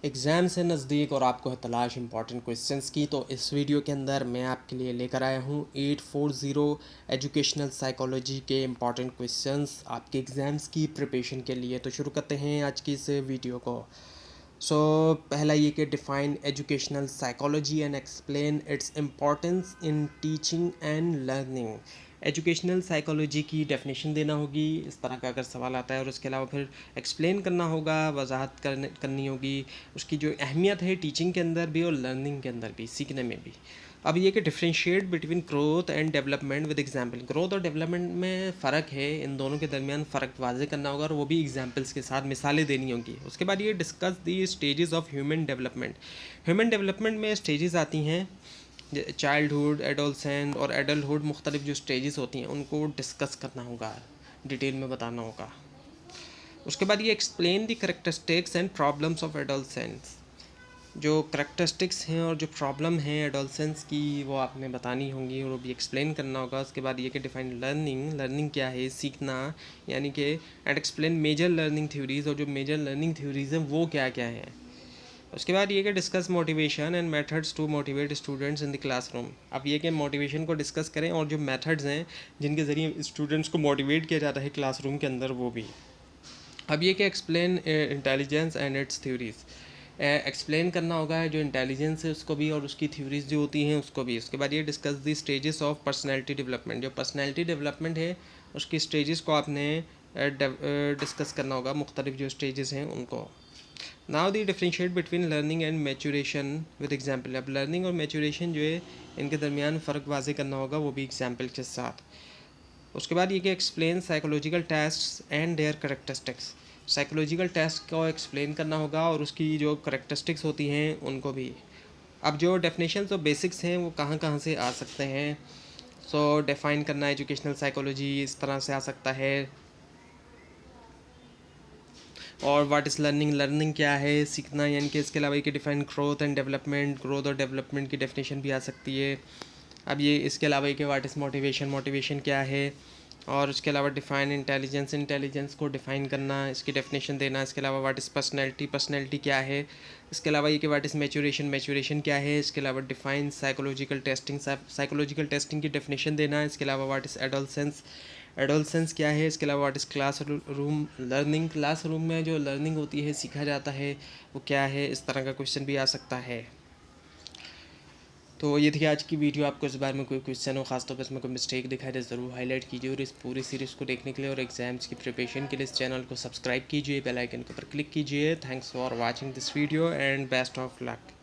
Exam से नज़दीक और आपको है तलाश इंपॉर्टेंट क्वेश्चंस की। तो इस वीडियो के अंदर मैं आपके लिए लेकर आया हूँ 840 एजुकेशनल साइकोलॉजी के इंपॉर्टेंट क्वेश्चंस आपके एग्ज़ाम्स की प्रिपरेशन के लिए। तो शुरू करते हैं आज की इस वीडियो को। पहला ये कि define educational psychology and explain its importance in teaching and learning. Educational psychology की डेफिनेशन देना होगी, इस तरह का अगर सवाल आता है, और उसके अलावा फिर एक्सप्लेन करना होगा, वजाहत करनी होगी उसकी जो अहमियत है टीचिंग के अंदर भी और लर्निंग के अंदर भी, सीखने में भी। अब ये कि differentiate between growth and development with example. Growth और डेवलपमेंट में फ़र्क है, इन दोनों के दरमियान फ़र्क वाज़े करना होगा और वो भी एग्जाम्पल्स के साथ मिसालें देनी होंगी। उसके बाद ये discuss the stages of human development. Human development में स्टेजेस आती हैं, चाइल्डहुड, एडोलसेंट और एडल्टहुड, मुख्तलिफ जो स्टेजेस होती हैं उनको डिस्कस करना होगा, डिटेल में बताना होगा। उसके बाद ये explain the characteristics and problems of adolescents. जो करेक्टरिस्टिक्स हैं और जो प्रॉब्लम हैं एडोलसेंस की, वो आपने बतानी होंगी और वो भी एक्सप्लेन करना होगा। उसके बाद ये कि डिफाइन लर्निंग, लर्निंग क्या है, सीखना, यानी कि and explain major learning theories, और जो मेजर लर्निंग थ्योरीज हैं वो क्या क्या हैं। उसके बाद ये कि discuss motivation and methods to motivate students in the classroom. अब ये कि मोटिवेशन को डिस्कस करें और जो मेथड्स हैं जिनके ज़रिए स्टूडेंट्स को मोटिवेट किया जाता है क्लासरूम के अंदर, वो भी। अब ये कि explain intelligence and it's theories. Explain करना होगा जो इंटेलिजेंस है उसको भी और उसकी थ्योरीज जो होती हैं उसको भी। उसके बाद ये discuss the stages of personality development. जो पर्सनैलिटी डेवलपमेंट है उसकी स्टेजेस को आपने डिस्कस करना होगा, मुख्तलिफ जो स्टेजेस हैं उनको। Now the differentiate between learning and maturation with example. अब लर्निंग और मैचुरेशन जो है इनके दरमियान फ़र्क वाजे करना होगा, वो भी एग्जाम्पल के साथ। उसके बाद ये कि explain psychological test and their characteristics. Psychological test को एक्सप्लेन करना होगा और उसकी जो करेक्टरिस्टिक्स होती हैं उनको भी। अब जो डेफिनेशंस और बेसिक्स हैं वो कहाँ कहाँ से आ सकते हैं। डिफ़ाइन करना एजुकेशनल साइकोलॉजी इस तरह से आ सकता है। और व्हाट इज़ लर्निंग, लर्निंग क्या है, सीखना, यानी कि इसके अलावा ये define growth and development, growth और डेवलपमेंट की डेफिनेशन भी आ सकती है। अब ये इसके अलावा ये कि व्हाट इज़ मोटिवेशन, मोटिवेशन क्या है, और उसके अलावा डिफ़ाइन इंटेलिजेंस, इंटेलिजेंस को डिफ़ाइन करना, इसकी डेफिनेशन देना। इसके अलावा व्हाट इज़ पर्सनैलिटी, पर्सनैलिटी क्या है। इसके अलावा ये कि व्हाट इज़ मैचुरेशन, मैचुरेशन क्या है। इसके अलावा define psychological testing, psychological testing की डेफिनेशन देना। इसके अलावा व्हाट इज़ एडोलसेंस, एडोलसेंस क्या है। इसके अलावा what is class room learning, class room में जो लर्निंग होती है, सीखा जाता है, वो क्या है। इस तरह का क्वेश्चन भी आ सकता है। तो ये थी आज की वीडियो। आपको इस बारे में कोई क्वेश्चन हो, खासतौर पर इसमें कोई मिस्टेक दिखाई दे, ज़रूर हाईलाइट कीजिए। और इस पूरी सीरीज़ को देखने के लिए और एग्जाम्स की प्रिपरेशन के लिए इस चैनल को सब्सक्राइब कीजिए, बेल आइकन के ऊपर क्लिक कीजिए। Thanks for watching this video and best of luck.